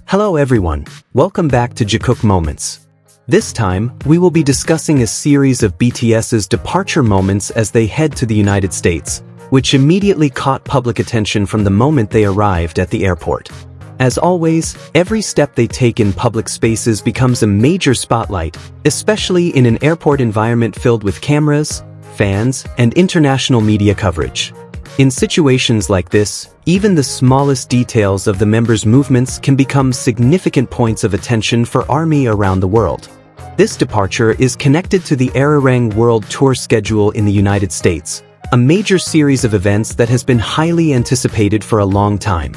Hello everyone, welcome back to Jikook Moments. This time, we will be discussing a series of BTS's departure moments as they head to the United States, which immediately caught public attention from the moment they arrived at the airport. As always, every step they take in public spaces becomes a major spotlight, especially in an airport environment filled with cameras, fans, and international media coverage. In situations like this, even the smallest details of the members' movements can become significant points of attention for ARMY around the world. This departure is connected to the ARIRANG World Tour schedule in the United States, a major series of events that has been highly anticipated for a long time.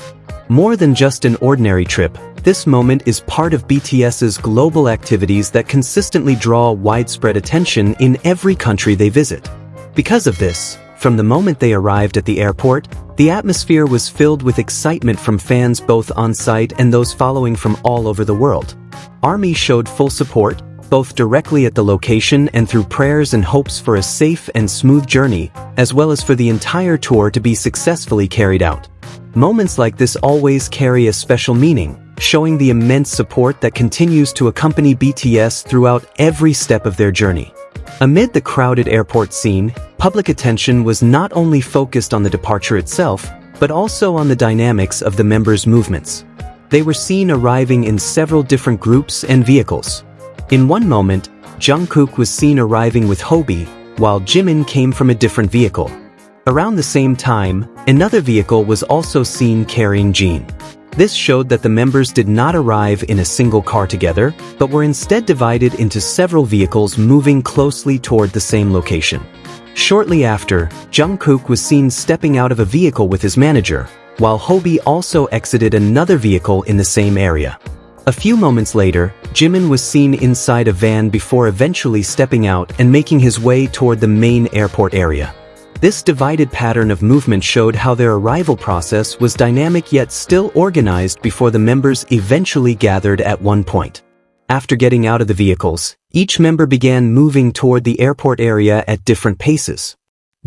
More than just an ordinary trip, this moment is part of BTS's global activities that consistently draw widespread attention in every country they visit. Because of this, from the moment they arrived at the airport, the atmosphere was filled with excitement from fans both on-site and those following from all over the world. ARMY showed full support, both directly at the location and through prayers and hopes for a safe and smooth journey, as well as for the entire tour to be successfully carried out. Moments like this always carry a special meaning, showing the immense support that continues to accompany BTS throughout every step of their journey. Amid the crowded airport scene, public attention was not only focused on the departure itself, but also on the dynamics of the members' movements. They were seen arriving in several different groups and vehicles. In one moment, Jungkook was seen arriving with Hobi, while Jimin came from a different vehicle. Around the same time, another vehicle was also seen carrying Jin. This showed that the members did not arrive in a single car together, but were instead divided into several vehicles moving closely toward the same location. Shortly after, Jungkook was seen stepping out of a vehicle with his manager, while Hobi also exited another vehicle in the same area. A few moments later, Jimin was seen inside a van before eventually stepping out and making his way toward the main airport area. This divided pattern of movement showed how their arrival process was dynamic yet still organized before the members eventually gathered at one point. After getting out of the vehicles, each member began moving toward the airport area at different paces.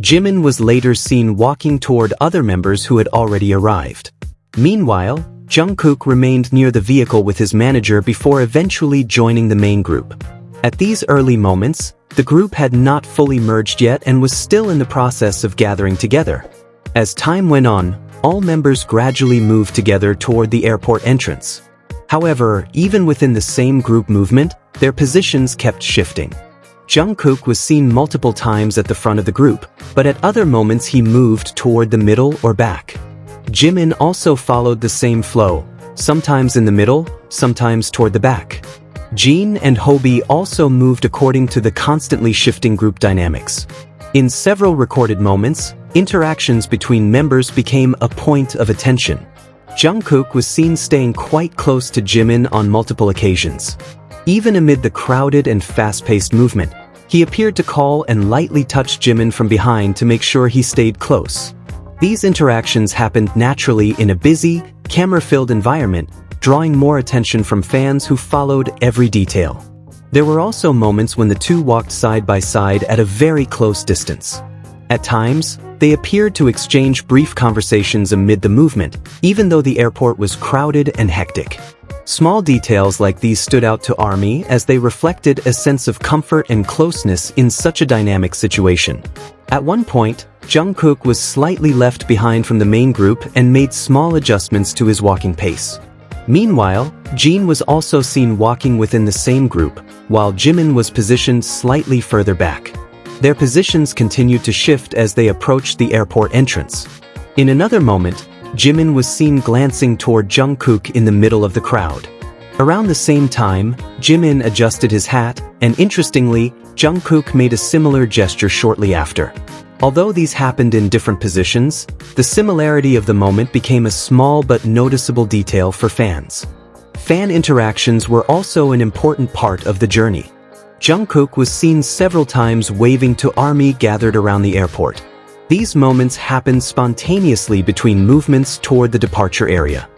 Jimin was later seen walking toward other members who had already arrived. Meanwhile, Jungkook remained near the vehicle with his manager before eventually joining the main group. At these early moments, the group had not fully merged yet and was still in the process of gathering together. As time went on, all members gradually moved together toward the airport entrance. However, even within the same group movement, their positions kept shifting. Jungkook was seen multiple times at the front of the group, but at other moments he moved toward the middle or back. Jimin also followed the same flow, sometimes in the middle, sometimes toward the back. Jin and Hobi also moved according to the constantly shifting group dynamics. In several recorded moments, interactions between members became a point of attention. Jungkook was seen staying quite close to Jimin on multiple occasions. Even amid the crowded and fast-paced movement, he appeared to call and lightly touch Jimin from behind to make sure he stayed close. These interactions happened naturally in a busy, camera-filled environment, drawing more attention from fans who followed every detail. There were also moments when the two walked side by side at a very close distance. At times, they appeared to exchange brief conversations amid the movement, even though the airport was crowded and hectic. Small details like these stood out to ARMY as they reflected a sense of comfort and closeness in such a dynamic situation. At one point, Jungkook was slightly left behind from the main group and made small adjustments to his walking pace. Meanwhile, Jin was also seen walking within the same group, while Jimin was positioned slightly further back. Their positions continued to shift as they approached the airport entrance. In another moment, Jimin was seen glancing toward Jungkook in the middle of the crowd. Around the same time, Jimin adjusted his hat, and interestingly, Jungkook made a similar gesture shortly after. Although these happened in different positions, the similarity of the moment became a small but noticeable detail for fans. Fan interactions were also an important part of the journey. Jungkook was seen several times waving to ARMY gathered around the airport. These moments happened spontaneously between movements toward the departure area.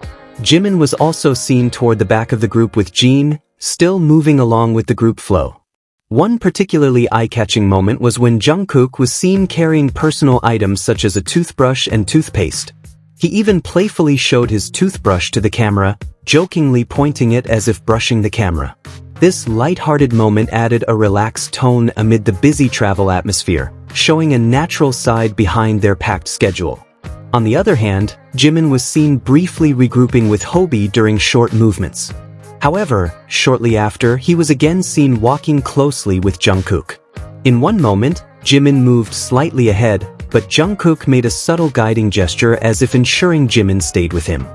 Jimin was also seen toward the back of the group with Jin, still moving along with the group flow. One particularly eye-catching moment was when Jungkook was seen carrying personal items such as a toothbrush and toothpaste. He even playfully showed his toothbrush to the camera, jokingly pointing it as if brushing the camera. This light-hearted moment added a relaxed tone amid the busy travel atmosphere, showing a natural side behind their packed schedule. On the other hand, Jimin was seen briefly regrouping with Hobi during short movements. However, shortly after, he was again seen walking closely with Jungkook. In one moment, Jimin moved slightly ahead, but Jungkook made a subtle guiding gesture as if ensuring Jimin stayed with him.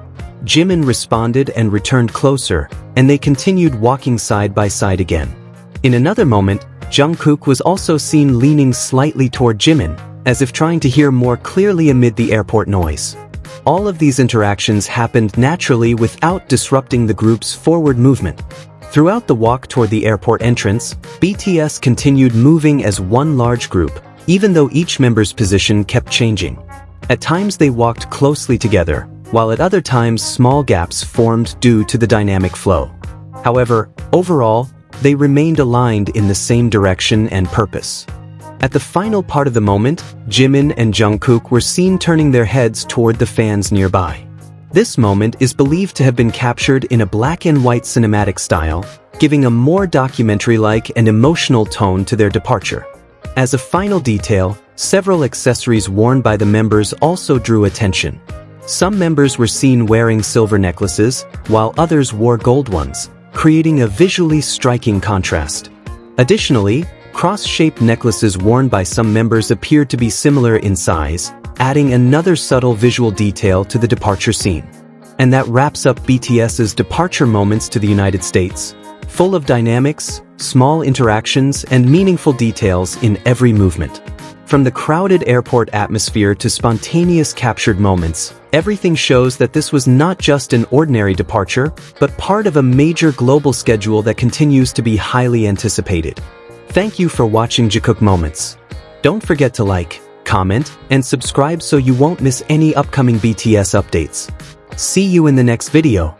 Jimin responded and returned closer, and they continued walking side by side again. In another moment, Jungkook was also seen leaning slightly toward Jimin, as if trying to hear more clearly amid the airport noise. All of these interactions happened naturally without disrupting the group's forward movement. Throughout the walk toward the airport entrance, BTS continued moving as one large group, even though each member's position kept changing. At times they walked closely together, while at other times small gaps formed due to the dynamic flow. However, overall, they remained aligned in the same direction and purpose. At the final part of the moment, Jimin and Jungkook were seen turning their heads toward the fans nearby. This moment is believed to have been captured in a black and white cinematic style, giving a more documentary-like and emotional tone to their departure. As a final detail, several accessories worn by the members also drew attention. Some members were seen wearing silver necklaces, while others wore gold ones, creating a visually striking contrast. Additionally, cross-shaped necklaces worn by some members appeared to be similar in size, adding another subtle visual detail to the departure scene. And that wraps up BTS's departure moments to the United States, full of dynamics, small interactions, and meaningful details in every movement. From the crowded airport atmosphere to spontaneous captured moments, everything shows that this was not just an ordinary departure, but part of a major global schedule that continues to be highly anticipated. Thank you for watching Jikook Moments. Don't forget to like, comment, and subscribe so you won't miss any upcoming BTS updates. See you in the next video.